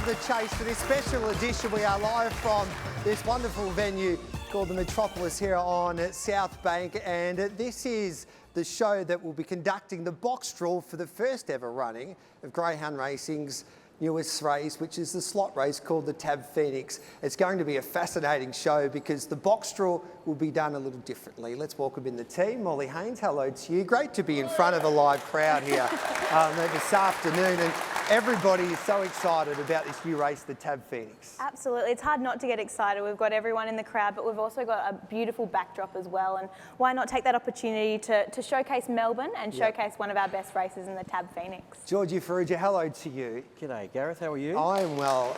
of the chase for this special edition. We are live from this wonderful venue called the Metropolis here on South Bank, and this is the show that will be conducting the box draw for the first ever running of Greyhound Racing's newest race, which is the slot race called the Tab Phoenix. It's going to be a fascinating show because the box draw will be done a little differently. Let's welcome in the team. Molly Haynes, hello to you. Great to be in front of a live crowd here this afternoon, and everybody is so excited about this new race, the Tab Phoenix. Absolutely. It's hard not to get excited. We've got everyone in the crowd, but we've also got a beautiful backdrop as well, and why not take that opportunity to showcase Melbourne and showcase one of our best races in the Tab Phoenix. Georgie Farrugia, hello to you. G'day, Gareth. How are you? I am well.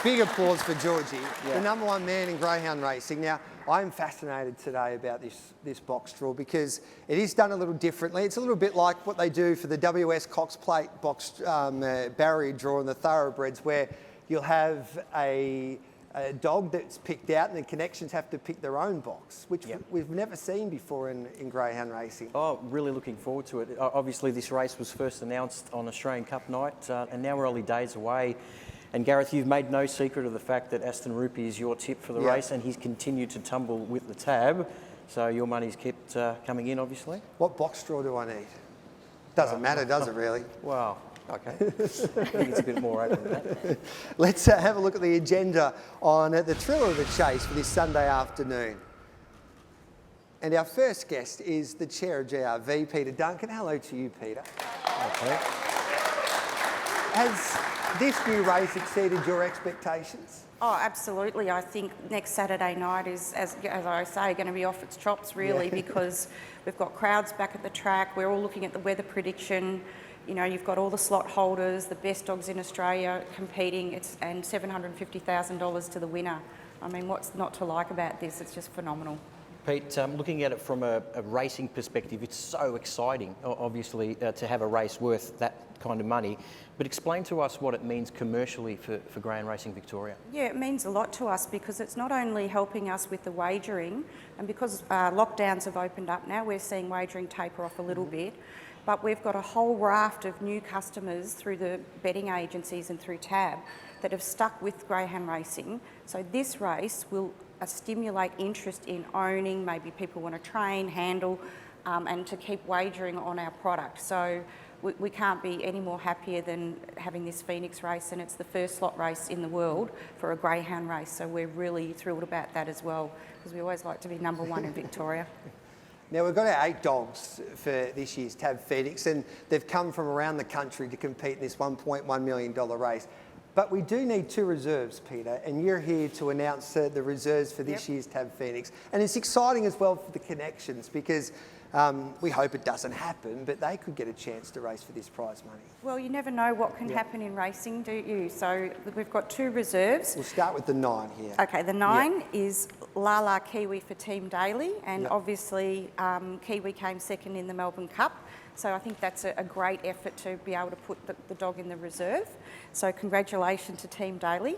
Big applause for Georgie, the #1 man in greyhound racing. Now, I'm fascinated today about this box draw because it is done a little differently. It's a little bit like what they do for the WS Cox Plate box barrier draw in the thoroughbreds, where you'll have a dog that's picked out and the connections have to pick their own box, which we've never seen before in greyhound racing. Oh, really looking forward to it. Obviously, this race was first announced on Australian Cup night, and now we're only days away. And Gareth, you've made no secret of the fact that ASTON RUPEE is your tip for the race, and he's continued to tumble with the tab. So your money's kept coming in, obviously. What box draw do I need? Doesn't matter, does it really? Wow. Okay. I think it's a bit more open than that. Let's have a look at the agenda on the thrill of the chase for this Sunday afternoon. And our first guest is the chair of GRV, Peter Duncan. Hello to you, Peter. Okay. Has this new race exceeded your expectations? Oh, absolutely. I think next Saturday night is, as I say, going to be off its chops, really, because we've got crowds back at the track. We're all looking at the weather prediction. You know, you've got all the slot holders, the best dogs in Australia competing, and $750,000 to the winner. I mean, what's not to like about this? It's just phenomenal. Pete, looking at it from a racing perspective, it's so exciting, obviously, to have a race worth that kind of money. But explain to us what it means commercially for Greyhound Racing Victoria. Yeah, it means a lot to us because it's not only helping us with the wagering, and because lockdowns have opened up now, we're seeing wagering taper off a little bit. But we've got a whole raft of new customers through the betting agencies and through TAB that have stuck with greyhound racing. So this race will stimulate interest in owning, maybe people want to train, handle, and to keep wagering on our product. So we can't be any more happier than having this Phoenix race, and it's the first slot race in the world for a greyhound race. So we're really thrilled about that as well, because we always like to be #1 in Victoria. Now, we've got our 8 dogs for this year's Tab Phoenix, and they've come from around the country to compete in this $1.1 million race. But we do need 2 reserves, Peter, and you're here to announce the reserves for this year's Tab Phoenix. And it's exciting as well for the connections, because we hope it doesn't happen, but they could get a chance to race for this prize money. Well, you never know what can happen in racing, do you? So we've got 2 reserves. We'll start with the 9 here. Okay, the 9 is Lala Kiwi for Team Daly, and obviously Kiwi came second in the Melbourne Cup. So I think that's a great effort to be able to put the dog in the reserve. So congratulations to Team Daly.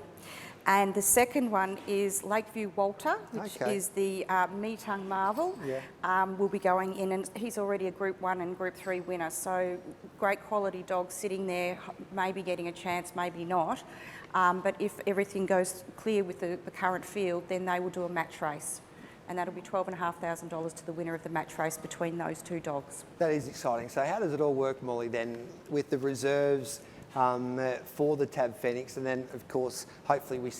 And the second one is Lakeview Walter, which is the Meetung Marvel. Will be going in, and he's already a Group 1 and Group 3 winner. So great quality dog sitting there, maybe getting a chance, maybe not. But if everything goes clear with the current field, then they will do a match race. And that'll be $12,500 to the winner of the match race between those 2 dogs. That is exciting. So how does it all work, Molly, then, with the reserves for the Tab Phoenix, and then, of course, hopefully we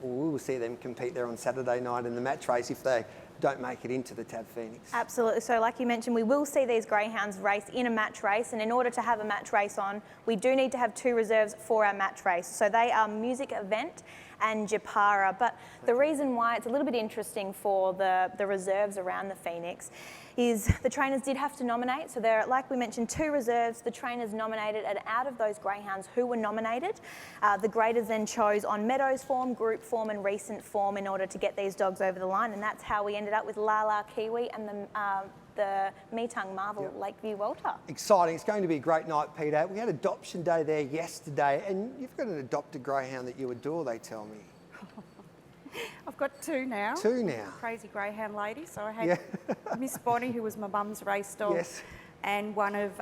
will see them compete there on Saturday night in the match race if they don't make it into the Tab Phoenix? Absolutely. So like you mentioned, we will see these greyhounds race in a match race, and in order to have a match race on, we do need to have 2 reserves for our match race. So they are Music Event and Japara. But the reason why it's a little bit interesting for the reserves around the Phoenix is the trainers did have to nominate. So there are, like we mentioned, 2 reserves. The trainers nominated, and out of those greyhounds who were nominated, the graders then chose on Meadows form, group form and recent form in order to get these dogs over the line, and that's how we ended up with Lala Kiwi and the Meetung Marvel Lakeview Walter. Exciting. It's going to be a great night, Peter. We had adoption day there yesterday, and you've got an adopted greyhound that you adore, they tell me. I've got 2 now. 2 now. Crazy greyhound lady. So I had Miss Bonnie, who was my mum's race dog. and one of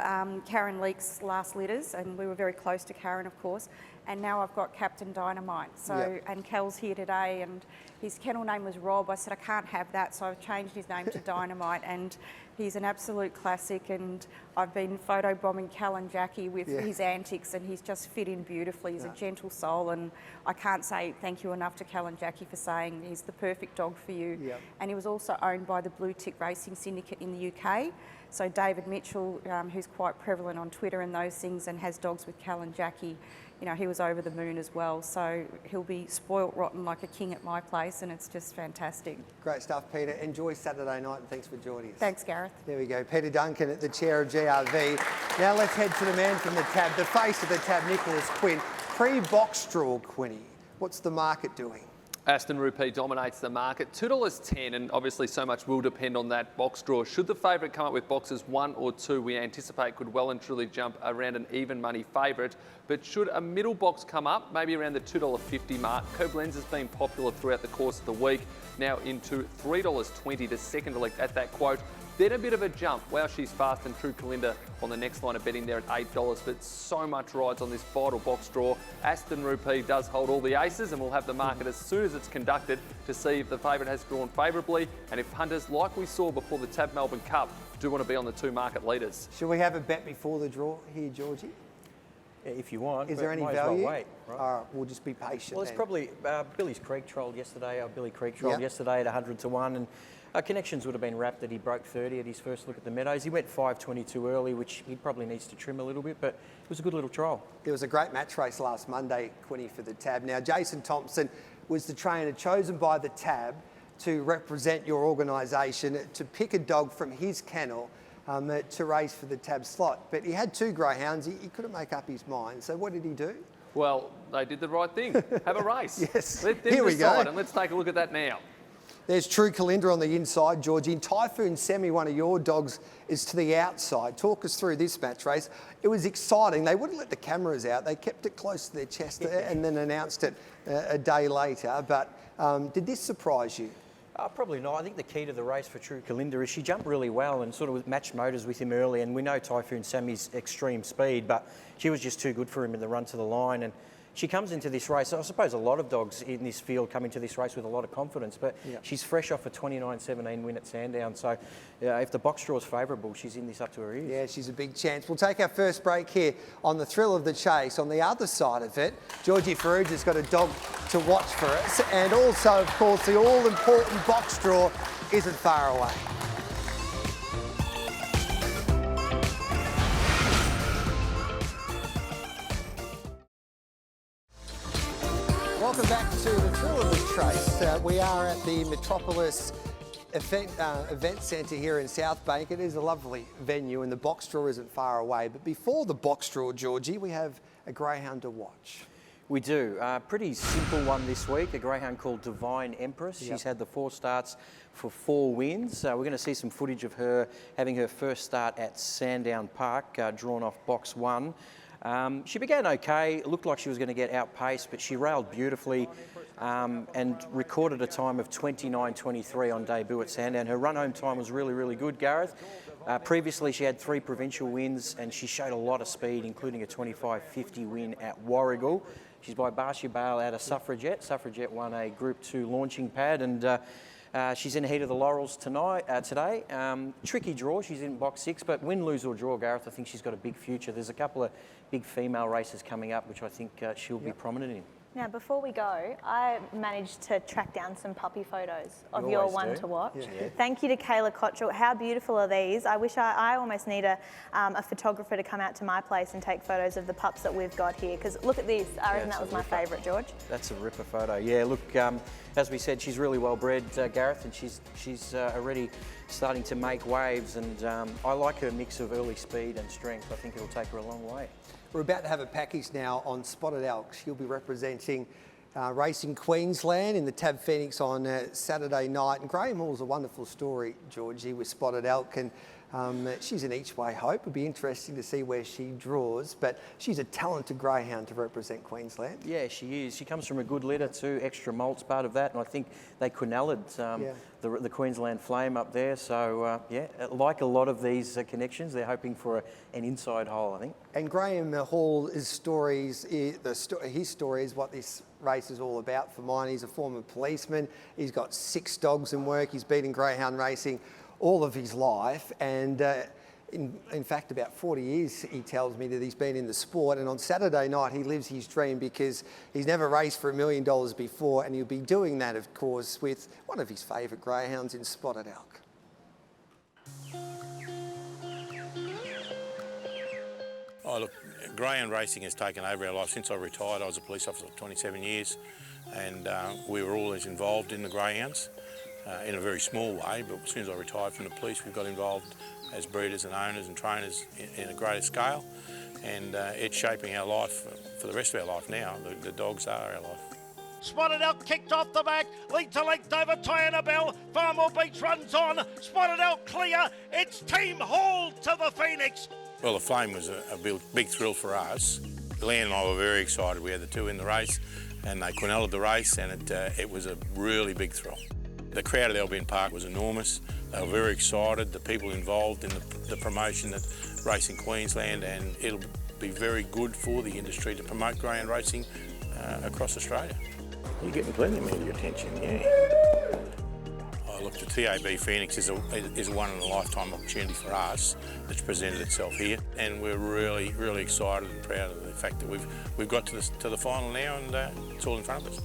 Karen Leake's last litters, and we were very close to Karen, of course. And now I've got Captain Dynamite. So, Yep. and Kel's here today, and his kennel name was Rob. I said, I can't have that, so I've changed his name to Dynamite, and he's an absolute classic, and I've been photobombing Cal and Jackie with his antics, and he's just fit in beautifully. He's a gentle soul, and I can't say thank you enough to Cal and Jackie for saying he's the perfect dog for you. Yep. And he was also owned by the Blue Tick Racing Syndicate in the UK. So David Mitchell, who's quite prevalent on Twitter and those things and has dogs with Cal and Jackie, you know, he was over the moon as well. So he'll be spoilt rotten like a king at my place, and it's just fantastic. Great stuff, Peter. Enjoy Saturday night, and thanks for joining us. Thanks, Gareth. There we go. Peter Duncan at the chair of GRV. Now let's head to the man from the tab, the face of the tab, Nicholas Quinn. Pre-box draw, Quinny. What's the market doing? ASTON RUPEE dominates the market, $2.10, and obviously so much will depend on that box draw. Should the favourite come up with boxes 1 or 2, we anticipate could well and truly jump around an even money favourite. But should a middle box come up, maybe around the $2.50 mark, KOBLENZ has been popular throughout the course of the week, now into $3.20 to second elect at that quote. Then a bit of a jump. Wow, she's fast, and True COLLINDA on the next line of betting there at $8. But so much rides on this vital box draw. ASTON RUPEE does hold all the aces, and we'll have the market as soon as it's conducted to see if the favourite has drawn favourably and if punters, like we saw before the Tab Melbourne Cup, do want to be on the two market leaders. Should we have a bet before the draw here, Georgie? If you want. Is there any might as well value? wait, right? All right, we'll just be patient. Well, it's then. probably Billy's Creek trolled yesterday. Billy Creek trolled yesterday at 100 to 1, and connections would have been wrapped that he broke 30 at his first look at the Meadows. He went 5.20 too early, which he probably needs to trim a little bit, but it was a good little trial. There was a great match race last Monday, Quinny, for the tab. Now, Jason Thompson was the trainer chosen by the tab to represent your organisation, to pick a dog from his kennel to race for the tab slot. But he had 2 greyhounds. He couldn't make up his mind. So what did he do? Well, they did the right thing. Have a race. Yes. Let them Here we decide, go. and let's take a look at that now. There's True COLLINDA on the inside, Georgie. And Typhoon Semi, one of your dogs, is to the outside. Talk us through this match race. It was exciting. They wouldn't let the cameras out. They kept it close to their chest and then announced it a day later. But did this surprise you? Probably not. I think the key to the race for True COLLINDA is she jumped really well and sort of matched motors with him early. And we know Typhoon Sammy's extreme speed, but she was just too good for him in the run to the line. And she comes into this race, I suppose a lot of dogs in this field come into this race with a lot of confidence, but she's fresh off a 29-17 win at Sandown. So if the box draw is favourable, she's in this up to her ears. Yeah, she's a big chance. We'll take our first break here on the thrill of the chase. On the other side of it, Georgie Farrugia's got a dog to watch for us. And also, of course, the all-important box draw isn't far away. Welcome back to the thrill of the trace. We are at the Metropolis Event Centre here in South Bank. It is a lovely venue, and the box draw isn't far away. But before the box draw, Georgie, we have a greyhound to watch. We do. Pretty simple one this week, a greyhound called Divine Empress. She's had the 4 starts for 4 wins. We're going to see some footage of her having her first start at Sandown Park, drawn off box 1. She began okay, it looked like she was going to get outpaced, but she railed beautifully and recorded a time of 29.23 on debut at Sandown. Her run-home time was really, really good, Gareth. Previously, she had 3 provincial wins, and she showed a lot of speed, including a 25.50 win at Warragul. She's by Barcia Bale out of Suffragette. Suffragette won a Group 2 launching pad, and she's in the heat of the laurels today. Tricky draw, she's in box 6, but win, lose or draw, Gareth, I think she's got a big future. There's a couple of big female races coming up, which I think she'll be prominent in. Now, before we go, I managed to track down some puppy photos of You your always one do. to watch. Yeah. Thank you to Kayla Cottrell. How beautiful are these? I wish I almost need a photographer to come out to my place and take photos of the pups that we've got here. Because look at this. I reckon that was my favourite, George. That's a ripper photo. Yeah, look, as we said, she's really well bred, Gareth, and she's already starting to make waves. And I like her mix of early speed and strength. I think it'll take her a long way. We're about to have a package now on Spotted Elk. She'll be representing Racing Queensland in the Tab Phoenix on Saturday night. And Graham Hall's a wonderful story, Georgie, with Spotted Elk. And She's an each way hope. It'll be interesting to see where she draws, but she's a talented greyhound to represent Queensland. Yeah, she is. She comes from a good litter too. Extra malt's part of that, and I think they quinelled the Queensland Flame up there. So yeah, like a lot of these connections, they're hoping for an inside hole, I think. And Graham Hall's story is what this race is all about for mine. He's a former policeman. He's got 6 dogs in work. He's been in greyhound racing all of his life, and in fact about 40 years he tells me that he's been in the sport, and on Saturday night he lives his dream because he's never raced for $1 million before, and he'll be doing that of course with one of his favourite greyhounds in Spotted Elk. Oh look, greyhound racing has taken over our life. Since I retired, I was a police officer for 27 years, and we were always involved in the greyhounds. In a very small way, but as soon as I retired from the police, we got involved as breeders and owners and trainers in a greater scale, and it's shaping our life for the rest of our life now. The dogs are our life. Spotted Elk kicked off the back, lead to length over Tiana Bell. Farmore Beach runs on, Spotted Elk clear, it's Team Hall to the Phoenix. Well, the Flame was a big thrill for us. Leanne and I were very excited. We had the 2 in the race, and they quinelled the race, and it was a really big thrill. The crowd at Albion Park was enormous. They were very excited, the people involved in the promotion of racing Queensland, and it'll be very good for the industry to promote greyhound racing across Australia. You're getting plenty of media attention, yeah. Oh, look, the TAB Phoenix is a one-in-a-lifetime opportunity for us that's presented itself here, and we're really, really excited and proud of the fact that we've got to the final now, and it's all in front of us.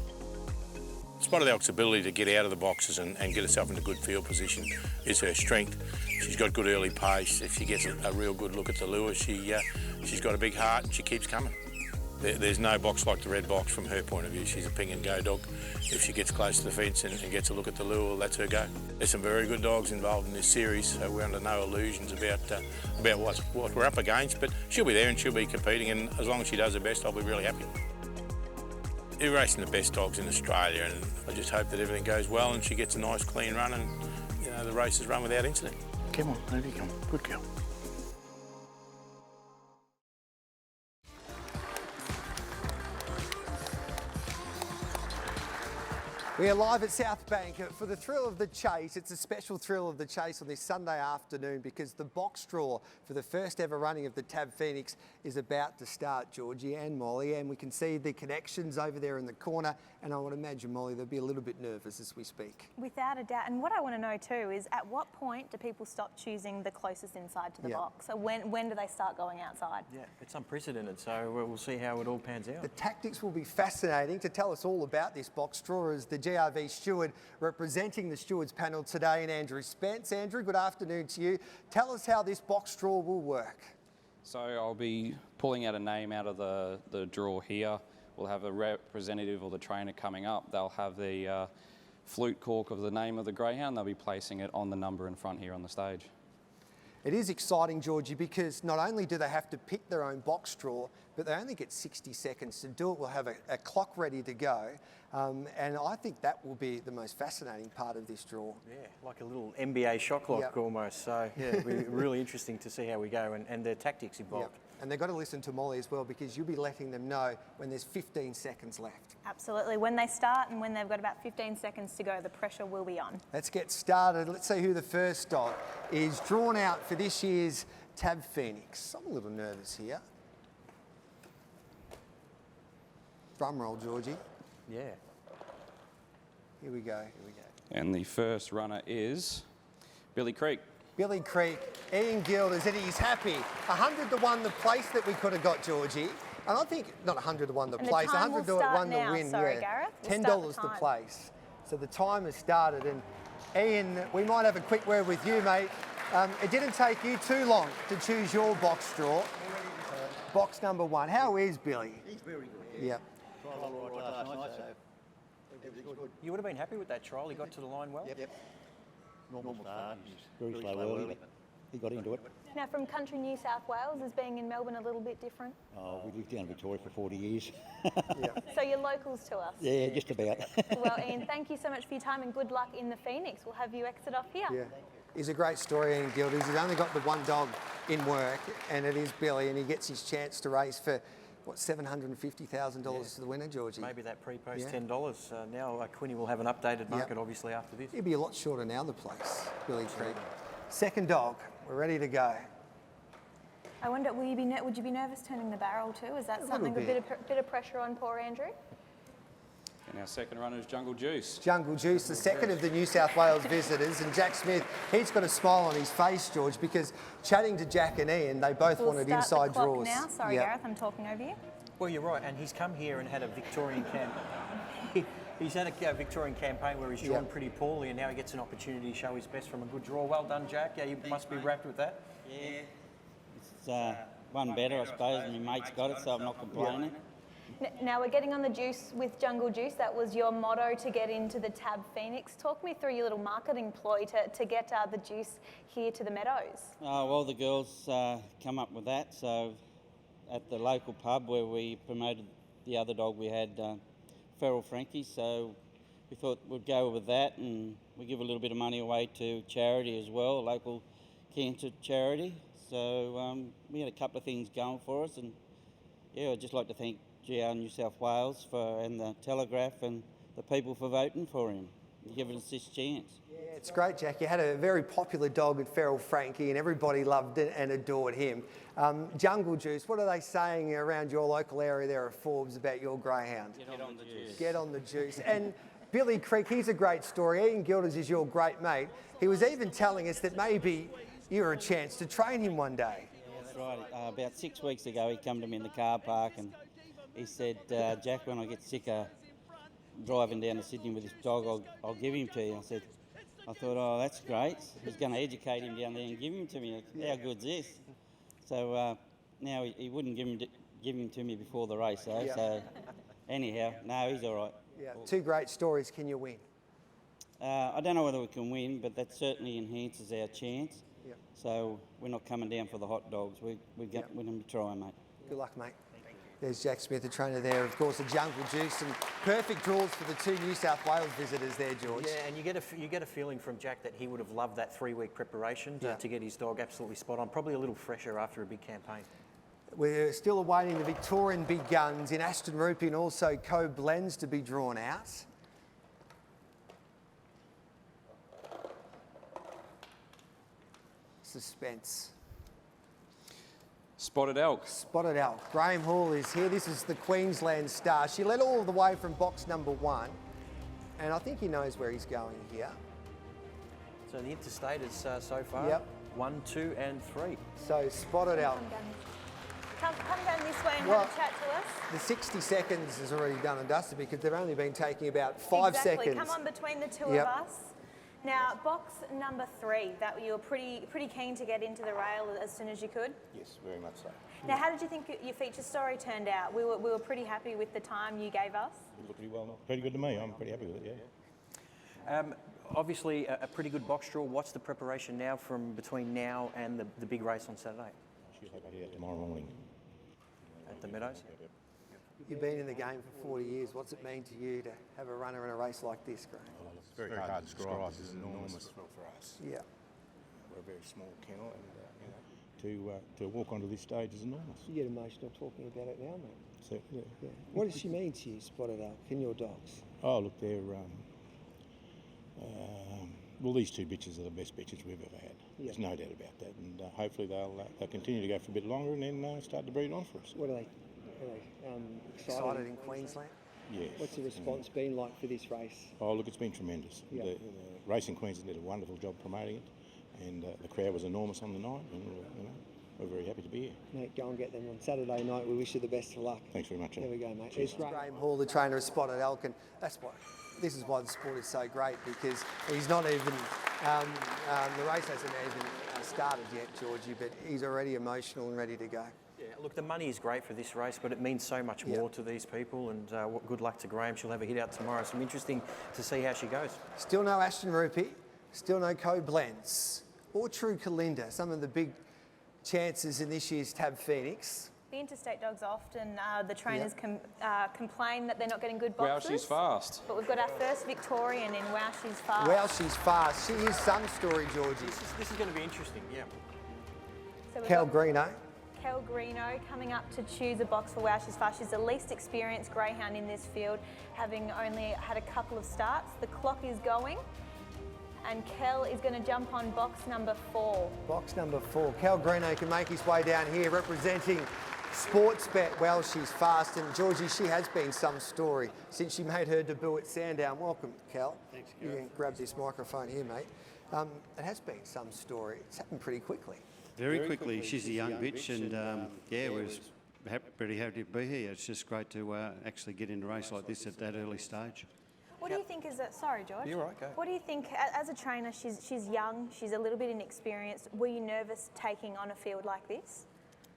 Spotted Elk's ability to get out of the boxes and get herself into good field position is her strength. She's got good early pace. If she gets a real good look at the lure, she's got a big heart and she keeps coming. There's no box like the red box from her point of view. She's a ping and go dog. If she gets close to the fence and gets a look at the lure, that's her go. There's some very good dogs involved in this series, so we're under no illusions about what we're up against, but she'll be there and she'll be competing, and as long as she does her best, I'll be really happy. We're racing the best dogs in Australia, and I just hope that everything goes well and she gets a nice clean run, and the race is run without incident. Come on, over you come. Good girl. We are live at South Bank for the thrill of the chase. It's a special thrill of the chase on this Sunday afternoon because the box draw for the first ever running of the TAB Phoenix is about to start, Georgie and Molly, and we can see the connections over there in the corner, and I would imagine, Molly, they'll be a little bit nervous as we speak. Without a doubt. And what I want to know too is at what point do people stop choosing the closest inside to the box? So when do they start going outside? Yeah, it's unprecedented, so we'll see how it all pans out. The tactics will be fascinating. To tell us all about this box draw is the GRV steward representing the stewards panel today, and Andrew Spence. Andrew, good afternoon to you. Tell us how this box draw will work. So I'll be pulling out a name out of the draw here. We'll have a representative or the trainer coming up. They'll have the flute cork of the name of the greyhound. They'll be placing it on the number in front here on the stage. It is exciting, Georgie, because not only do they have to pick their own box draw, but they only get 60 seconds to do it. We'll have a clock ready to go. And I think that will be the most fascinating part of this draw. Yeah, like a little NBA shot clock almost. So yeah, it'll be really interesting to see how we go and the tactics involved. Yep. And they've got to listen to Molly as well, because you'll be letting them know when there's 15 seconds left. Absolutely. When they start and when they've got about 15 seconds to go, the pressure will be on. Let's get started. Let's see who the first dog is drawn out for this year's TAB Phoenix. I'm a little nervous here. Drum roll, Georgie. Yeah. Here we go. And the first runner is Billy Creek. Billy Creek, Ian Gilders, and he's happy. 100 to 1 the place that we could have got, Georgie. And I think, not 100 to 1 the place, 100 to 1 the win. Sorry, Gareth. $10 the place. So the time has started, and Ian, we might have a quick word with you, mate. It didn't take you too long to choose your box draw. Box number 1. How is Billy? He's very good. Yep. You would have been happy with that trial. He got to the line well. Yep. Normal start. Very slow early, but he got into it. Now, from country New South Wales, is being in Melbourne a little bit different? Oh, we lived down in Victoria for 40 years. So you're locals to us? Yeah, just about. Well, Ian, thank you so much for your time and good luck in the Phoenix. We'll have you exit off here. Yeah. is a great story in Gildies. He's only got the one dog in work, and it is Billy, and he gets his chance to race for, what, $750,000 to the winner, Georgie? Maybe that pre-post $10. Now Quinny will have an updated market, obviously, after this. He'll be a lot shorter now, the place, Billy Creek. Second dog, we're ready to go. I wonder, would you be nervous turning the barrel too? Is that A something, a little bit of pressure on poor Andrew? And our second runner is Jungle Juice. Jungle Juice, the second of the New South Wales visitors, and Jack Smith, he's got a smile on his face, George, because chatting to Jack and Ian, they both wanted We'll start inside the clock draws. now. Sorry, Gareth, I'm talking over you. Well, you're right, and he's come here and had a Victorian campaign. He's had a Victorian campaign where he's drawn pretty poorly, and now he gets an opportunity to show his best from a good draw. Well done, Jack. Yeah, you must be wrapped with that. Yeah, it's one better, I suppose, and my mate's got it, so I'm not complaining. Now we're getting on the juice with Jungle Juice. That was your motto to get into the Tab Phoenix. Talk me through your little marketing ploy to get the juice here to the Meadows. Well, the girls come up with that, so at the local pub where we promoted the other dog, we had Feral Frankie, so we thought we'd go with that, and we give a little bit of money away to charity as well, a local cancer charity. So we had a couple of things going for us, and yeah, I'd just like to thank GR New South Wales and the Telegraph and the people for voting for him and giving us this chance. Yeah, it's great, Jack. You had a very popular dog at Feral Frankie, and everybody loved it and adored him. Jungle Juice, what are they saying around your local area there at Forbes about your greyhound? Get on the juice. Get on the juice. And Billy Creek, he's a great story. Ian Gilders is your great mate. He was even telling us that maybe you're a chance to train him one day. Yeah, that's right. About 6 weeks ago, he came to me in the car park and he said, Jack, when I get sick of driving down to Sydney with this dog, I'll give him to you. I thought, oh, that's great. He's going to educate him down there and give him to me. How good's this? So now he wouldn't give him to me before the race, though. Yeah. So anyhow, no, he's all right. Yeah, two great stories. Can you win? I don't know whether we can win, but that certainly enhances our chance. Yep. So we're not coming down for the hot dogs. We're going to try, mate. Good luck, mate. There's Jack Smith, the trainer there. Of course, the Jungle Juice, and perfect draws for the two New South Wales visitors there, George. Yeah, and you get a feeling from Jack that he would have loved that 3-week preparation to get his dog absolutely spot on. Probably a little fresher after a big campaign. We're still awaiting the Victorian big guns in ASTON, RUPEE, and also KOBLENZ to be drawn out. Suspense. Spotted Elk. Spotted Elk. Graham Hall is here. This is the Queensland star. She led all the way from box number 1, and I think he knows where he's going here. So the interstate is so far 1, 2 and 3. So Spotted Elk. Come down this way and have a chat to us. The 60 seconds is already done and dusted because they've only been taking about 5 exactly. seconds. Come on between the two of us. Now, box number 3, that you were pretty keen to get into the rail as soon as you could. Yes, very much so. Now, how did you think your feature story turned out? We were pretty happy with the time you gave us. It looked pretty well, pretty good to me. I'm pretty happy with it, yeah. Obviously, a pretty good box draw. What's the preparation now from between now and the big race on Saturday? She's like I do that tomorrow morning. At the Meadows? You've been in the game for 40 years. What's it mean to you to have a runner in a race like this, Graham? Well, it's very hard to describe. This is enormous for us. Yeah. We're a very small kennel, and To walk onto this stage is enormous. You get emotional talking about it now, mate. So, yeah. What does she mean to you, Spotted Elk, and your dogs? Oh, look, they're well, these two bitches are the best bitches we've ever had. There's no doubt about that, and hopefully they'll continue to go for a bit longer and then start to breed on for us. What are they excited in Queensland? Yes. What's the response been like for this race? Oh, look, it's been tremendous. Yeah. The Race in Queensland did a wonderful job promoting it, and the crowd was enormous on the night, and we're very happy to be here. Mate, go and get them on Saturday night. We wish you the best of luck. Thanks very much. There we go, mate. Cheers. It's Graham Hall, the trainer of Spotted Elk, and this is why the sport is so great, because he's not even, the race hasn't even started yet, Georgie, but he's already emotional and ready to go. Yeah, look, the money is great for this race, but it means so much more to these people, and good luck to Graham. She'll have a hit out tomorrow. So it's interesting to see how she goes. Still no ASTON RUPEE, still no KOBLENZ, or true COLLINDA, some of the big chances in this year's Tab Phoenix. The interstate dogs often, the trainers complain that they're not getting good boxes. Wow, she's fast. But we've got our first Victorian in Wow, She's Fast. Wow, she's fast. She is some story, Georgie. This is going to be interesting, yeah. So we've Cal got Greeno. Kel Greeno coming up to choose a box for Wow, She's Fast. She's the least experienced greyhound in this field, having only had a couple of starts. The clock is going, and Kel is going to jump on box number 4. Box number 4. Cal Greeno can make his way down here representing Sportsbet. Well, she's fast, and Georgie, she has been some story since she made her debut at Sandown. Welcome, Cal. Thanks, You Gareth. can grab this microphone here, mate. It has been some story. It's happened pretty quickly. Very quickly. She's a young bitch, and yeah, we're pretty happy to be here. It's just great to actually get in a race like this at that early stage. What do you think is that? Sorry, George. You're right, go. What do you think, as a trainer, she's young, she's a little bit inexperienced. Were you nervous taking on a field like this?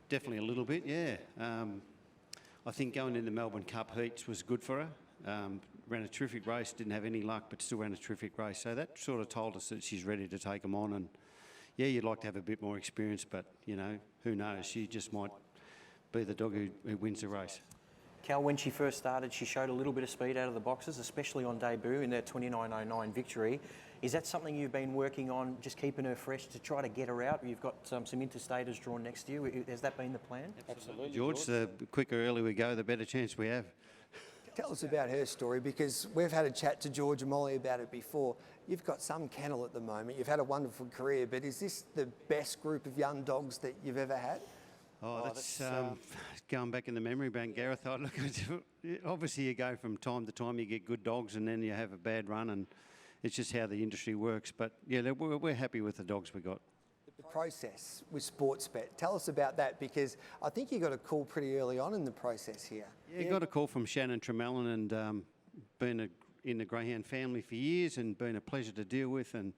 Definitely a little bit, yeah. I think going into Melbourne Cup heats was good for her. Ran a terrific race, didn't have any luck, but still ran a terrific race. So that sort of told us that she's ready to take them on. And yeah, you'd like to have a bit more experience, but you know, who knows? She just might be the dog who wins the race. Cal, when she first started, she showed a little bit of speed out of the boxes, especially on debut in that 29.09 victory. Is that something you've been working on, just keeping her fresh to try to get her out? You've got some interstaters drawn next to you. Has that been the plan? Absolutely. George, the quicker early we go, the better chance we have. Tell us about her story, because we've had a chat to George and Molly about it before. You've got some kennel at the moment. You've had a wonderful career, but is this the best group of young dogs that you've ever had? Oh, that's going back in the memory bank, Gareth. Look, obviously you go from time to time, you get good dogs and then you have a bad run, and it's just how the industry works. But yeah, we're happy with the dogs we got. The process with Sportsbet, tell us about that, because I think you got a call pretty early on in the process here. Yeah, got a call from Shannon Tremellin, and been in the greyhound family for years and been a pleasure to deal with, and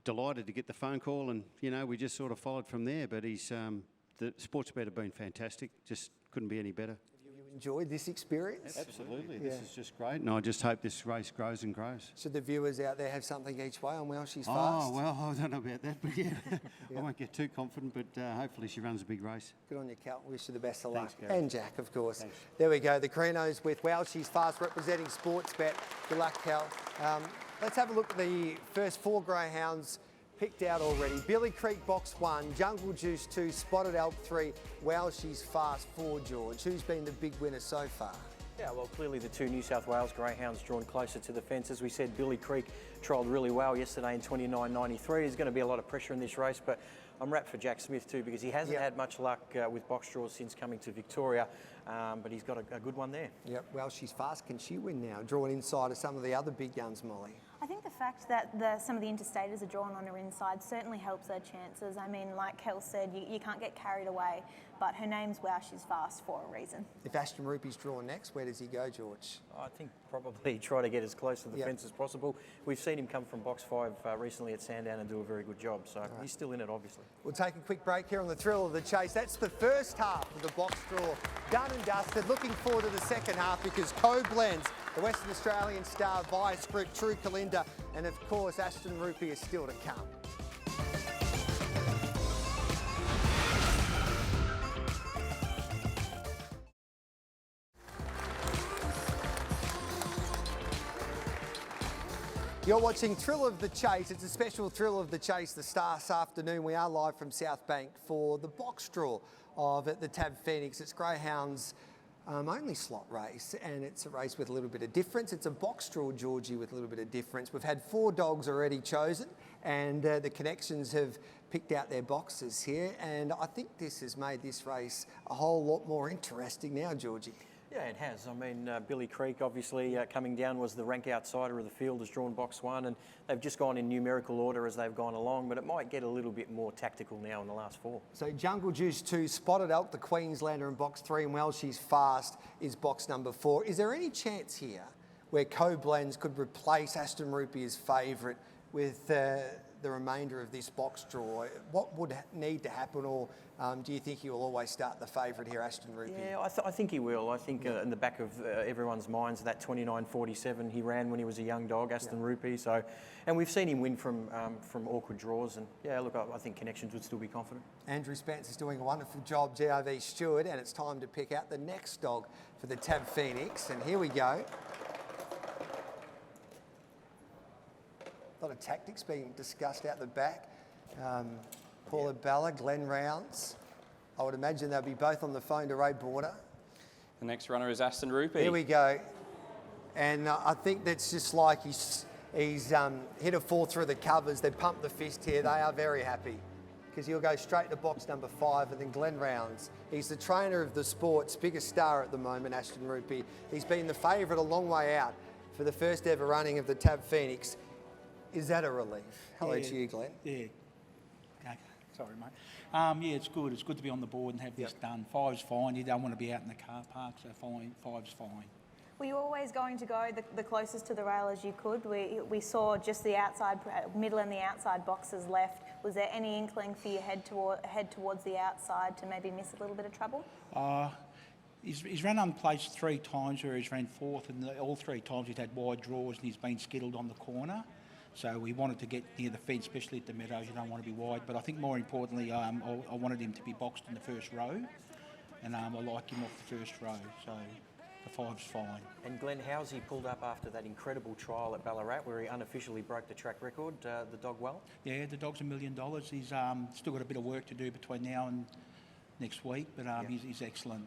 delighted to get the phone call, and you know, we just sort of followed from there. But he's the Sportsbet have been fantastic, just couldn't be any better. You enjoyed this experience? Absolutely, this is just great, and I just hope this race grows and grows. Should the viewers out there have something each way on Well She's Fast? Oh, well, I don't know about that, but yeah, I won't get too confident, but hopefully she runs a big race. Good on you, Cal. Wish you the best of luck. Thanks, Gareth. And Jack, of course. Thanks. There we go, the Creenos with Well She's Fast representing Sportsbet. Good luck, Cal. Let's have a look at the first 4 greyhounds picked out already. Billy Creek, box 1, Jungle Juice 2, Spotted Elk 3, Well She's Fast 4, George. Who's been the big winner so far? Yeah, well, clearly the 2 New South Wales greyhounds drawn closer to the fence. As we said, Billy Creek trialled really well yesterday in 29.93. There's going to be a lot of pressure in this race, but I'm wrapped for Jack Smith too, because he hasn't had much luck with box draws since coming to Victoria, but he's got a good one there. Yep, Well She's Fast. Can she win now? Drawn inside of some of the other big guns, Molly. I think the fact that some of the interstaters are drawn on her inside certainly helps her chances. I mean, like Kel said, you can't get carried away, but her name's Wow She's Fast for a reason. If ASTON RUPEE's drawn next, where does he go, George? I think probably try to get as close to the fence as possible. We've seen him come from box 5 recently at Sandown and do a very good job, so he's still in it, obviously. We'll take a quick break here on the Thrill of the Chase. That's the first half of the box draw done and dusted. Looking forward to the second half, because KOBLENZ, the Western Australian star, via script, True KOLLINDA, and of course ASTON RUPEE is still to come. You're watching Thrill of the Chase. It's a special Thrill of the Chase this afternoon. We are live from South Bank for the box draw of the Tab Phoenix. It's Greyhounds only slot race, and it's a race with a little bit of difference. It's a box draw, Georgie, with a little bit of difference. We've had 4 dogs already chosen, and the connections have picked out their boxes here, and I think this has made this race a whole lot more interesting now, Georgie. Yeah, it has. I mean, Billy Creek, obviously, coming down was the rank outsider of the field, has drawn box 1, and they've just gone in numerical order as they've gone along, but it might get a little bit more tactical now in the last 4. So Jungle Juice 2, Spotted Elk, the Queenslander, in box 3, and Well She's Fast is box number 4. Is there any chance here where KOBLENZ could replace ASTON RUPEE as favourite with the the remainder of this box draw, what would need to happen, or do you think he will always start the favourite here, Aston Rupee? Yeah, I think he will. I think in the back of everyone's minds, that 29.47 he ran when he was a young dog, Aston Rupee. So, and we've seen him win from awkward draws. And yeah, look, I think Connections would still be confident. Andrew Spence is doing a wonderful job, GRV Stewart, and it's time to pick out the next dog for the Tab Phoenix. And here we go. A lot of tactics being discussed out the back. Paula Bella, Glenn Rounds. I would imagine they'll be both on the phone to Ray Border. The next runner is Aston Rupee. Here we go. And I think that's just like he's hit a 4 through the covers. They pumped the fist here. They are very happy because he'll go straight to box number 5, and then Glenn Rounds. He's the trainer of the sport's biggest star at the moment, Aston Rupee. He's been the favourite a long way out for the first ever running of the Tab Phoenix. Is that a relief? Hello to you, Glenn. Yeah. Okay. Sorry, mate. Yeah, it's good. It's good to be on the board and have this done. 5's fine. You don't want to be out in the car park, so 5's fine. Were you always going to go the closest to the rail as you could? We saw just the outside, middle and the outside boxes left. Was there any inkling for you head towards the outside to maybe miss a little bit of trouble? He's run unplaced 3 times where he's ran 4th, and all 3 times he's had wide draws and he's been skittled on the corner. So we wanted to get near the fence, especially at the Meadows. You don't want to be wide. But I think more importantly, I wanted him to be boxed in the first row. And I like him off the first row. So the 5's fine. And Glenn, how's he pulled up after that incredible trial at Ballarat where he unofficially broke the track record? The dog well? Yeah, the dog's $1 million. He's still got a bit of work to do between now and next week. But he's excellent.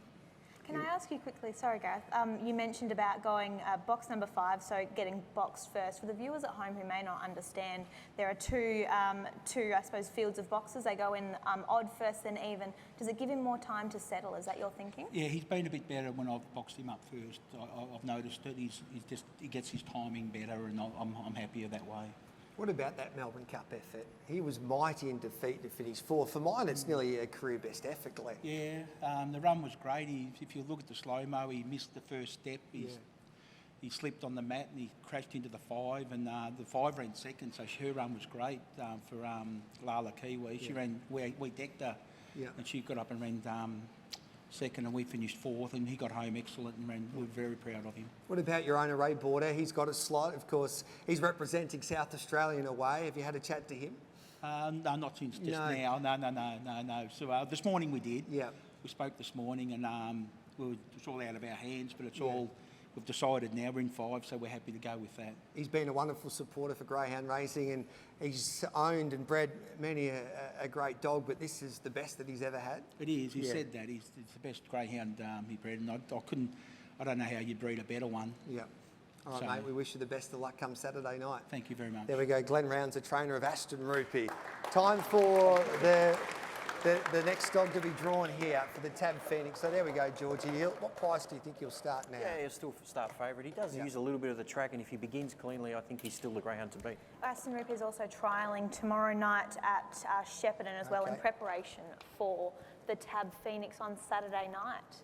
Can I ask you quickly, sorry Gareth, you mentioned about going box number 5, so getting boxed first. For the viewers at home who may not understand, there are two I suppose, fields of boxes. They go in odd first, then even. Does it give him more time to settle? Is that your thinking? Yeah, he's been a bit better when I've boxed him up first. I've noticed it. He gets his timing better, and I'm happier that way. What about that Melbourne Cup effort? He was mighty in defeat to finish 4th. For mine, it's nearly a career best effort, Glenn. Yeah, the run was great. If you look at the slow-mo, he missed the first step. He slipped on the mat and he crashed into the 5, and the 5 ran second, so her run was great for Lala Kiwi. She ran, we decked her, and she got up and ran second, and we finished 4th, and he got home excellent and ran. We're very proud of him. What about your owner, Ray Border? He's got a slot, of course. He's representing South Australia in a way. Have you had a chat to him? No, not since just now. No. So this morning we did. Yeah. We spoke this morning, and it's all out of our hands, but it's all. We've decided now we're in 5, so we're happy to go with that. He's been a wonderful supporter for greyhound racing, and he's owned and bred many a great dog, but this is the best that he's ever had. It is. He said that. It's the best greyhound he bred, and I don't know how you'd breed a better one. Yeah. All right, mate, we wish you the best of luck come Saturday night. Thank you very much. There we go. Glenn Rounds, a trainer of Aston Rupee. Time for the next dog to be drawn here for the Tab Phoenix. So there we go, Georgie. What price do you think you'll start now? Yeah, he'll still start favourite. He does use a little bit of the track, and if he begins cleanly, I think he's still the greyhound to beat. Aston Rupee is also trialling tomorrow night at Shepparton as well in preparation for the Tab Phoenix on Saturday night.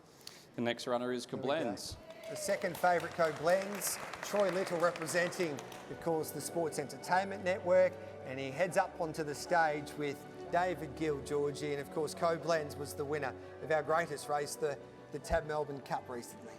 The next runner is KOBLENZ. The second favourite, KOBLENZ. Troy Little representing, of course, the Sports Entertainment Network, and he heads up onto the stage with David Gill, Georgie, and of course KOBLENZ was the winner of our greatest race, the Tab Melbourne Cup recently.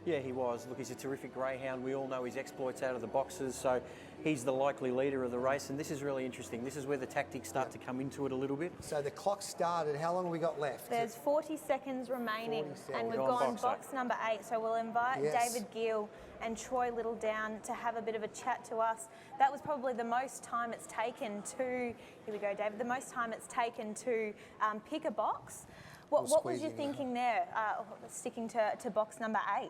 Yeah, he was. Look, he's a terrific greyhound. We all know his exploits out of the boxes, so he's the likely leader of the race, and this is really interesting. This is where the tactics start to come into it a little bit. So the clock started. How long have we got left? There's 40 seconds remaining, 40 seconds. and we've gone box number 8, so we'll invite David Gill and Troy Little down to have a bit of a chat to us. That was probably the most time it's taken to, here we go David, the most time it's taken to pick a box. What was your thinking there, sticking to box number 8?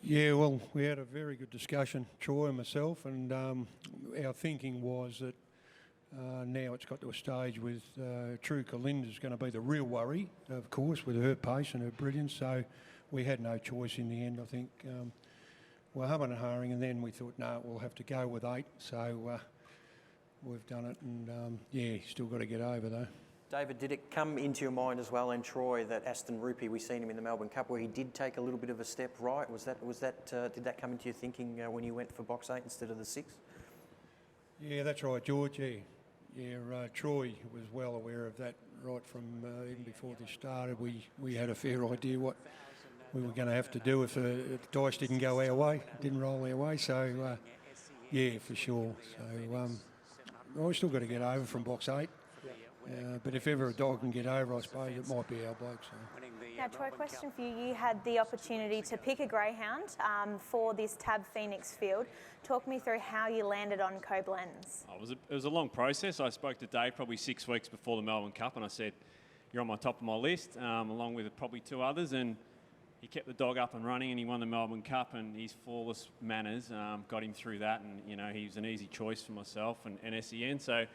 Yeah, well, we had a very good discussion, Troy and myself, and our thinking was that now it's got to a stage with True COLLINDA is going to be the real worry, of course, with her pace and her brilliance, so we had no choice in the end, I think. We're humming and hawing, and then we thought, no, we'll have to go with 8, so we've done it, and yeah, still got to get over though. David, did it come into your mind as well, and Troy, that Aston Rupee, we've seen him in the Melbourne Cup, where he did take a little bit of a step right? Did that come into your thinking when you went for box 8 instead of the 6? Yeah, that's right, George. Troy was well aware of that right from even before this started. We had a fair idea what we were going to have to do if the dice didn't go our way, didn't roll our way. So, yeah, for sure. So, we've still got to get over from box 8. But if ever a dog can get over, I suppose it might be our bloke. So. Now, Troy, question for you. You had the opportunity to pick a greyhound for this Tab Phoenix field. Talk me through how you landed on KOBLENZ. It was a long process. I spoke to Dave probably 6 weeks before the Melbourne Cup, and I said, "You're on my top of my list," along with probably 2 others. And he kept the dog up and running, and he won the Melbourne Cup. And his flawless manners got him through that. And he was an easy choice for myself and SEN. So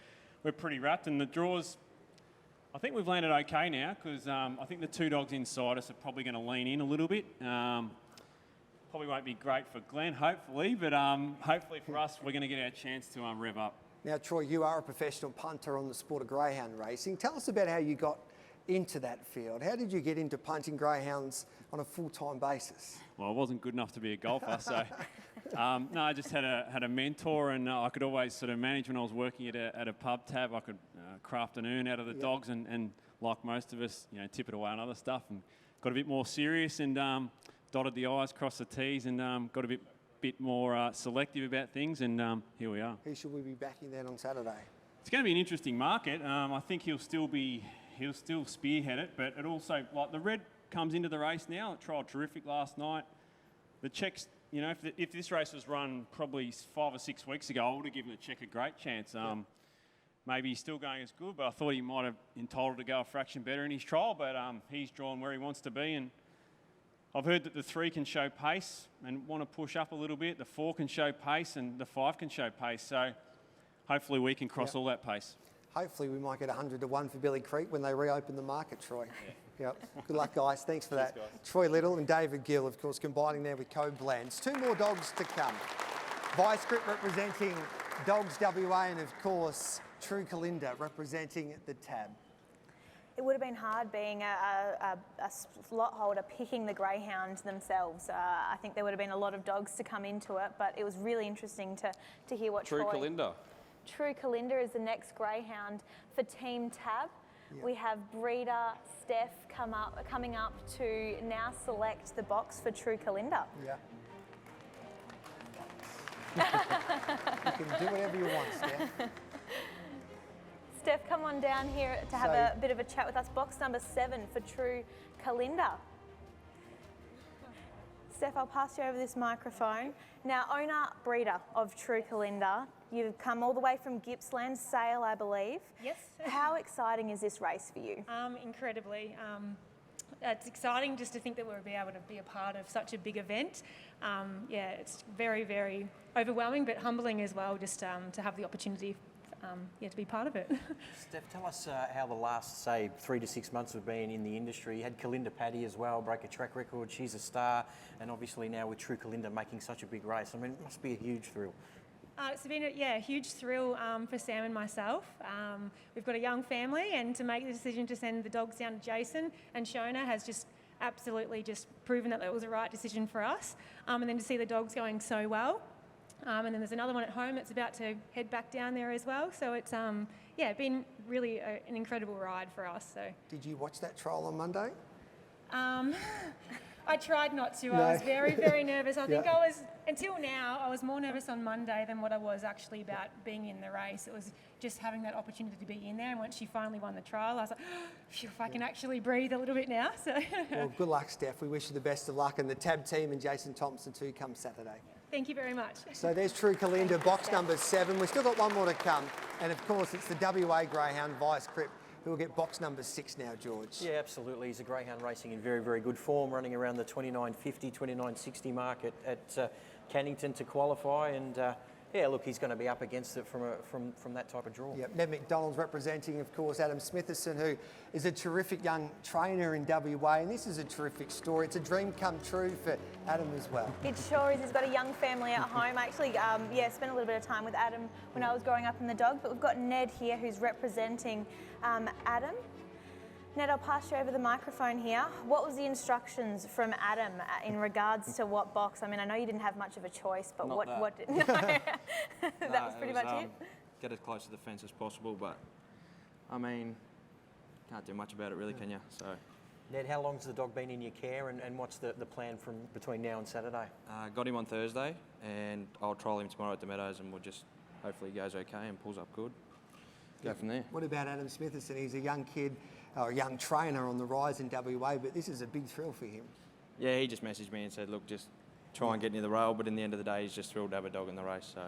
we're pretty wrapped. And the draws, I think we've landed okay now, because I think the 2 dogs inside us are probably going to lean in a little bit. Probably won't be great for Glenn, hopefully, but hopefully for us, we're going to get our chance to rev up. Now, Troy, you are a professional punter on the sport of greyhound racing. Tell us about how you got into that field. How did you get into punting greyhounds on a full-time basis? Well, I wasn't good enough to be a golfer, so no, I just had a mentor, and I could always sort of manage when I was working at a pub tab. I could craft an urn out of the dogs, and like most of us, tip it away on other stuff, and got a bit more serious and dotted the I's, crossed the T's, and got a bit more selective about things, and here we are. Who should we be backing then on Saturday? It's going to be an interesting market. I think he'll still spearhead it, but it also, like, the red comes into the race now. It trialled terrific last night. The Czechs, if this race was run probably 5 or 6 weeks ago, I would have given the Czech a great chance. Maybe he's still going as good, but I thought he might have entitled to go a fraction better in his trial, but he's drawn where he wants to be, and I've heard that the 3 can show pace and want to push up a little bit. The 4 can show pace and the 5 can show pace. So hopefully we can cross all that pace. Hopefully we might get 100 to 1 for Billy Creek when they reopen the market, Troy. Yep. Good luck, guys. Thanks for that. Guys. Troy Little and David Gill, of course, combining there with KOBLENZ. 2 more dogs to come. Vice Grip representing Dogs WA, and of course, True COLLINDA representing the Tab. It would have been hard being a slot holder picking the greyhounds themselves. I think there would have been a lot of dogs to come into it, but it was really interesting to hear what True COLLINDA. True COLLINDA is the next greyhound for Team Tab. Yep. We have breeder Steph coming up to now select the box for True COLLINDA. Yeah. You can do whatever you want, Steph. Steph, come on down here to have a bit of a chat with us. Box number 7 for True COLLINDA. Steph, I'll pass you over this microphone. Now, owner, breeder of True COLLINDA, you've come all the way from Gippsland, Sale, I believe. Yes. How exciting is this race for you? Incredibly. It's exciting just to think that we'll be able to be a part of such a big event. Yeah, it's very, very overwhelming, but humbling as well, just to have the opportunity to be part of it. Steph, tell us how the last, say, 3 to 6 months have been in the industry. You had COLLINDA Paddy as well, broke a track record, she's a star, and obviously now with True COLLINDA making such a big race. I mean, it must be a huge thrill. It's been a huge thrill for Sam and myself. We've got a young family, and to make the decision to send the dogs down to Jason and Shona has just absolutely just proven that was the right decision for us. And then to see the dogs going so well. And then there's another one at home that's about to head back down there as well. So it's been really an incredible ride for us. So. Did you watch that trial on Monday? I tried not to. No. I was very, very nervous. I think until now, I was more nervous on Monday than what I was actually about being in the race. It was just having that opportunity to be in there. And once she finally won the trial, I was like, phew, if I can actually breathe a little bit now. So. Well, good luck, Steph. We wish you the best of luck. And the Tab team and Jason Thompson too come Saturday. Thank you very much. So there's True COLLINDA, box number 7. We've still got 1 more to come. And of course, it's the WA Greyhound, Vice Grip, who will get box number 6 now, George. Yeah, absolutely. He's a greyhound racing in very, very good form, running around the 29.50, 29.60 mark at Cannington to qualify. And yeah, look, he's going to be up against it from that type of draw. Yep, Ned McDonald's representing, of course, Adam Smithison, who is a terrific young trainer in WA, and this is a terrific story. It's a dream come true for Adam as well. It sure is. He's got a young family at home. I actually, spent a little bit of time with Adam when I was growing up in the dog, but we've got Ned here who's representing Adam. Ned, I'll pass you over the microphone here. What was the instructions from Adam in regards to what box? I mean, I know you didn't have much of a choice, but Not what did... No. That was pretty much it? get as close to the fence as possible, but I mean, can't do much about it really, can you? So. Ned, how long's the dog been in your care, and what's the plan from between now and Saturday? Got him on Thursday, and I'll trial him tomorrow at the Meadows, and we'll just, hopefully he goes okay and pulls up good. Go from there. What about Adam Smitherson? He's a young kid, or a young trainer on the rise in WA, but this is a big thrill for him. Yeah, he just messaged me and said, look, just try and get near the rail, but in the end of the day, he's just thrilled to have a dog in the race, so.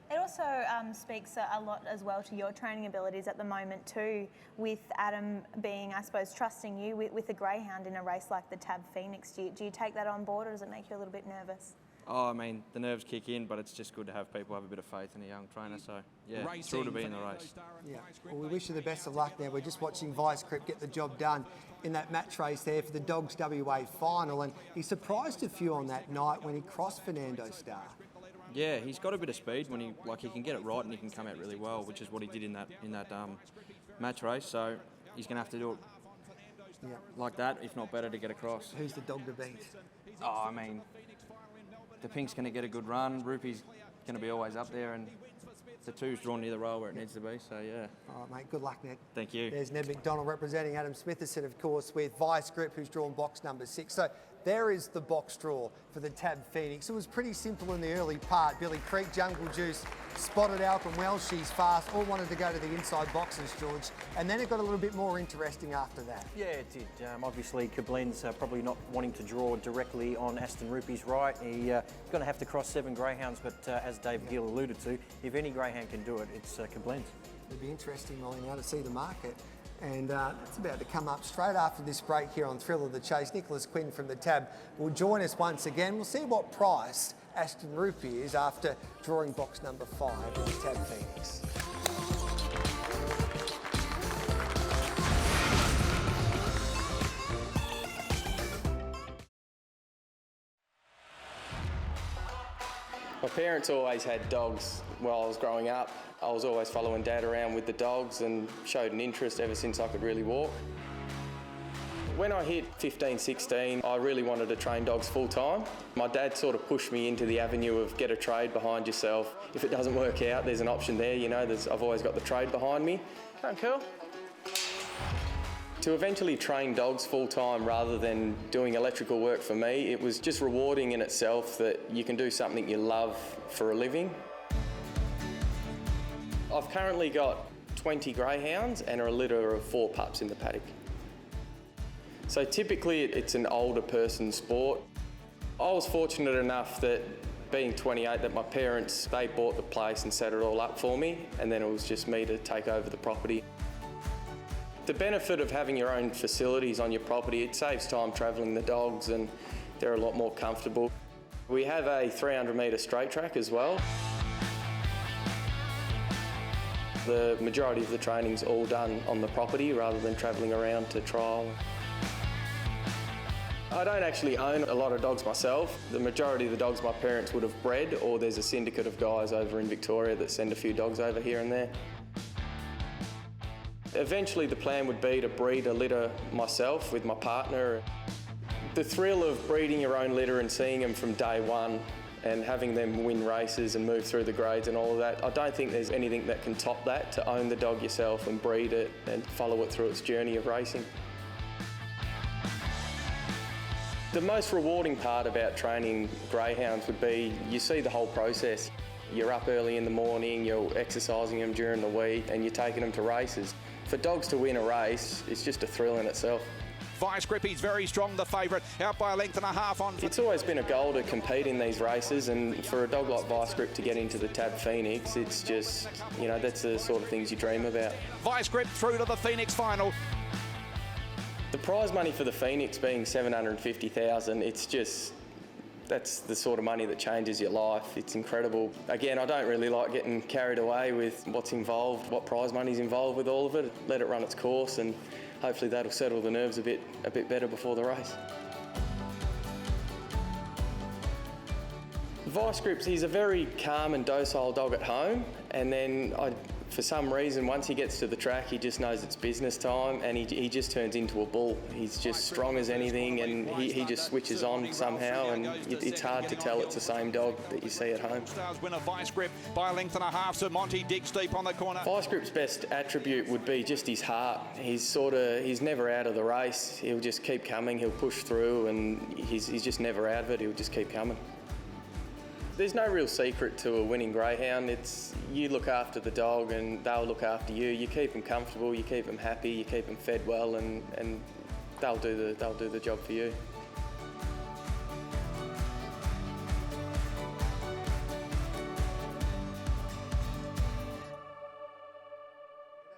It also speaks a lot as well to your training abilities at the moment too, with Adam being, I suppose, trusting you with a greyhound in a race like the Tab Phoenix. Do you take that on board, or does it make you a little bit nervous? Oh, I mean, the nerves kick in, but it's just good to have people have a bit of faith in a young trainer, so yeah, thrilled to be in the race. Yeah, well, we wish you the best of luck now. We're just watching Vice Grip get the job done in that match race there for the Dogs WA final, and he surprised a few on that night when he crossed Fernando Star. Yeah, he's got a bit of speed when he can get it right and he can come out really well, which is what he did in that match race. So he's going to have to do it like that, if not better, to get across. Who's the dog to beat? Oh, I mean, the Pink's going to get a good run. Rupee's going to be always up there, and the two's drawn near the rail where it needs to be. So yeah. All right, mate. Good luck, Ned. Thank you. There's Ned McDonald representing Adam Smitherson, of course, with Vice Grip, who's drawn box number 6. So there is the box draw for the Tab Phoenix. It was pretty simple in the early part. Billy Creek, Jungle Juice, Spotted Alp and Well She's Fast all wanted to go to the inside boxes, George. And then it got a little bit more interesting after that. Yeah, it did. Obviously, KOBLENZ probably not wanting to draw directly on Aston Rupee's right. He's going to have to cross 7 greyhounds, but as Dave Gill alluded to, if any greyhound can do it, it's KOBLENZ. It'd be interesting, Molly, now to see the market. And that's about to come up straight after this break here on Thrill of the Chase. Nicholas Quinn from the Tab will join us once again. We'll see what price Aston Rupee is after drawing box number 5 in the Tab Phoenix. My parents always had dogs while I was growing up. I was always following Dad around with the dogs and showed an interest ever since I could really walk. When I hit 15, 16, I really wanted to train dogs full time. My dad sort of pushed me into the avenue of get a trade behind yourself. If it doesn't work out, there's an option there, you know, I've always got the trade behind me. Come cool. To eventually train dogs full time rather than doing electrical work for me, it was just rewarding in itself that you can do something you love for a living. I've currently got 20 greyhounds and a litter of 4 pups in the paddock. So typically it's an older person sport. I was fortunate enough that being 28 that my parents, they bought the place and set it all up for me, and then it was just me to take over the property. The benefit of having your own facilities on your property, it saves time travelling the dogs and they're a lot more comfortable. We have a 300-metre straight track as well. The majority of the training's all done on the property rather than travelling around to trial. I don't actually own a lot of dogs myself. The majority of the dogs my parents would have bred, or there's a syndicate of guys over in Victoria that send a few dogs over here and there. Eventually the plan would be to breed a litter myself with my partner. The thrill of breeding your own litter and seeing them from day one and having them win races and move through the grades and all of that, I don't think there's anything that can top that, to own the dog yourself and breed it and follow it through its journey of racing. The most rewarding part about training greyhounds would be you see the whole process. You're up early in the morning, you're exercising them during the week and you're taking them to races. For dogs to win a race, it's just a thrill in itself. Vice Grip, he's very strong, the favourite, out by a length and a half on. It's always been a goal to compete in these races, and for a dog like Vice Grip to get into the Tab Phoenix, it's just, you know, that's the sort of things you dream about. Vice Grip through to the Phoenix final. The prize money for the Phoenix being $750,000, it's just, that's the sort of money that changes your life. It's incredible. Again, I don't really like getting carried away with what's involved, what prize money's involved with all of it. Let it run its course and hopefully that'll settle the nerves a bit better before the race. Vice Grip, he's a very calm and docile dog at home, and then For some reason, once he gets to the track, he just knows it's business time, and he just turns into a bull. He's just strong as anything, and he just switches on somehow, and it's hard to tell it's the same dog that you see at home. Stars winner Vice Grip by a length and a half, so Monty digs deep on the corner. Vice Grip's best attribute would be just his heart. He's never out of the race. He'll just keep coming, he'll push through, and he's just never out of it. He'll just keep coming. There's no real secret to a winning greyhound. It's you look after the dog and they'll look after you. You keep them comfortable, you keep them happy, you keep them fed well, and they'll do the job for you.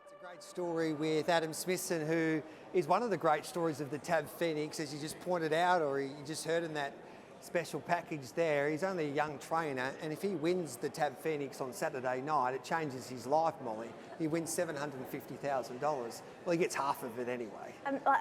That's a great story with Adam Smithson, who is one of the great stories of the Tab Phoenix, as you just pointed out, or you just heard in that special package there. He's only a young trainer, and if he wins the Tab Phoenix on Saturday night, it changes his life, Molly. He wins $750,000. Well, he gets half of it anyway.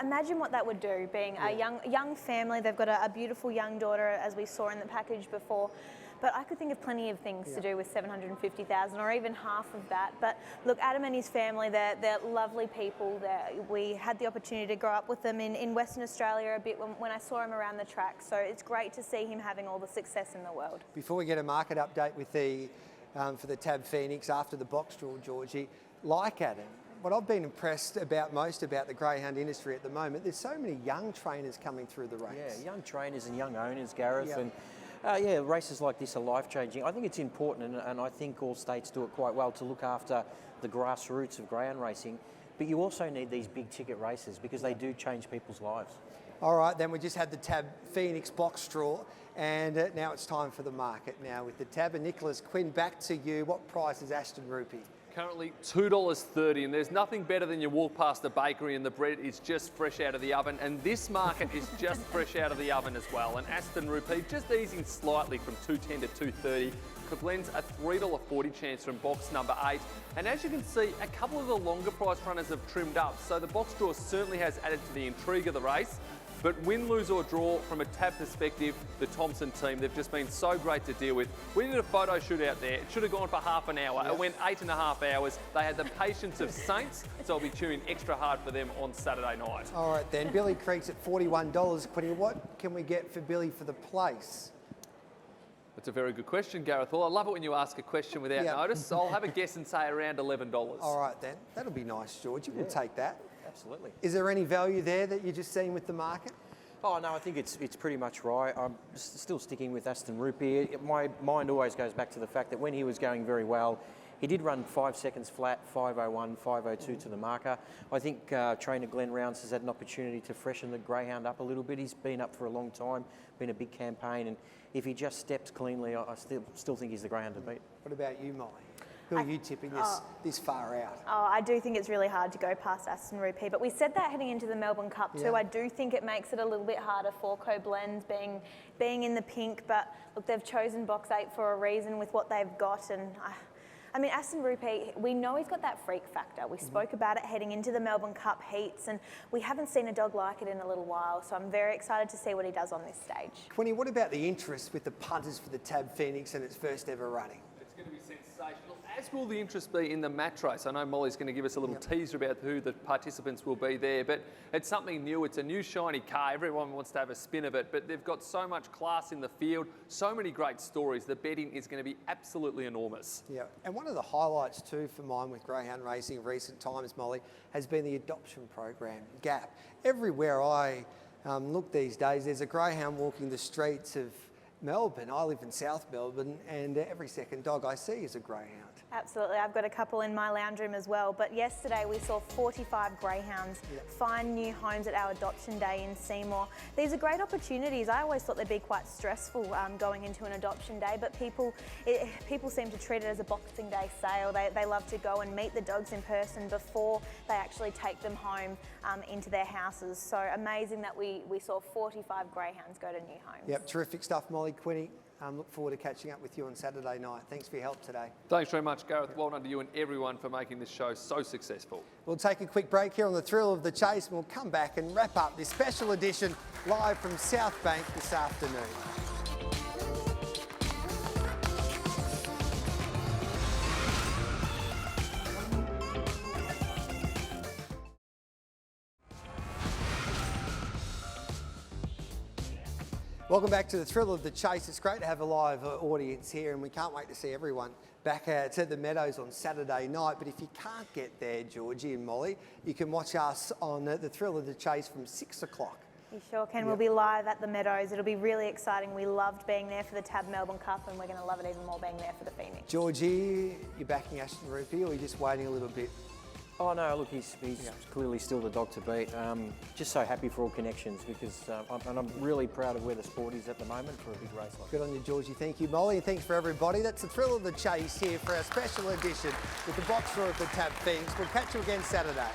Imagine what that would do, being a young family. They've got a beautiful young daughter, as we saw in the package before. But I could think of plenty of things to do with $750,000, or even half of that. But look, Adam and his family, they're lovely people. We had the opportunity to grow up with them in Western Australia a bit when I saw him around the track. So it's great to see him having all the success in the world. Before we get a market update with for the Tab Phoenix after the box draw, Georgie, like Adam, what I've been impressed most about the greyhound industry at the moment, there's so many young trainers coming through the race. Yeah, young trainers and young owners, Gareth. Yep. And races like this are life-changing. I think it's important, and I think all states do it quite well, to look after the grassroots of greyhound racing. But you also need these big-ticket races because they do change people's lives. All right, then we just had the Tab Phoenix box draw, and now it's time for the market. Now with the Tab, and Nicholas Quinn, back to you. What price is ASTON RUPEE? Currently $2.30, and there's nothing better than you walk past the bakery and the bread is just fresh out of the oven, and this market is just fresh out of the oven as well. And ASTON RUPEE just easing slightly from $2.10 to $2.30. KOBLENZ a $3.40 chance from box number 8. And as you can see, a couple of the longer price runners have trimmed up, so the box draw certainly has added to the intrigue of the race. But win, lose or draw, from a Tab perspective, the Thompson team, they've just been so great to deal with. We did a photo shoot out there. It should have gone for half an hour. It went 8.5 hours. They had the patience of saints, so I'll be tuning extra hard for them on Saturday night. All right then, Billy Creek's at $41. Quinny, what can we get for Billy for the place? That's a very good question, Gareth. Well, I love it when you ask a question without notice. I'll have a guess and say around $11. All right then, that'll be nice, Georgie. We'll take that. Absolutely. Is there any value there that you're just seeing with the market? Oh no, I think it's pretty much right. I'm still sticking with ASTON RUPEE. My mind always goes back to the fact that when he was going very well, he did run 5 seconds flat, 5:01, 5:02 to the marker. I think trainer Glenn Rounds has had an opportunity to freshen the greyhound up a little bit. He's been up for a long time, been a big campaign, and if he just steps cleanly, I still think he's the greyhound to beat. What about you, Molly? Who are you tipping this far out? Oh, I do think it's really hard to go past ASTON RUPEE, but we said that heading into the Melbourne Cup too. I do think it makes it a little bit harder for KOBLENZ being in the pink, but look, they've chosen box 8 for a reason with what they've got, and I mean, ASTON RUPEE, we know he's got that freak factor. We spoke about it heading into the Melbourne Cup heats, and we haven't seen a dog like it in a little while, so I'm very excited to see what he does on this stage. Quinny, what about the interest with the punters for the Tab Phoenix and its first ever running? It's going to be sensational, as will the interest be in the match race. I know Molly's going to give us a little teaser about who the participants will be there, but it's something new. It's a new shiny car. Everyone wants to have a spin of it, but they've got so much class in the field, so many great stories. The betting is going to be absolutely enormous. Yeah, and one of the highlights too for mine with greyhound racing in recent times, Molly, has been the adoption program, GAP. Everywhere I look these days, there's a greyhound walking the streets of Melbourne. I live in South Melbourne, and every second dog I see is a greyhound. Absolutely, I've got a couple in my lounge room as well, but yesterday we saw 45 greyhounds find new homes at our adoption day in Seymour. These are great opportunities. I always thought they'd be quite stressful going into an adoption day, but people seem to treat it as a Boxing Day sale. They love to go and meet the dogs in person before they actually take them home into their houses. So amazing that we saw 45 greyhounds go to new homes. Yep, terrific stuff, Molly. Quinny, look forward to catching up with you on Saturday night. Thanks for your help today. Thanks very much, Gareth. Well done to you and everyone for making this show so successful. We'll take a quick break here on the Thrill of the Chase, and we'll come back and wrap up this special edition live from South Bank this afternoon. Welcome back to the thrill of the chase. It's great to have a live audience here, and we can't wait to see everyone back to the Meadows on Saturday night. But if you can't get there, Georgie and Molly, you can watch us on the thrill of the chase from 6 o'clock. You sure can. We'll be live at the Meadows. It'll be really exciting. We loved being there for the Tab Melbourne Cup, and we're going to love it even more being there for the Phoenix. Georgie, you're backing ASTON RUPEE, or are you just waiting a little bit? Oh no, look, he's clearly still the dog to beat. Just so happy for all connections because I'm really proud of where the sport is at the moment for a big race like that. Good on you, Georgie. Thank you, Molly, and thanks for everybody. That's the thrill of the chase here for our special edition with the box draw of the Tab Phoenix. We'll catch you again Saturday.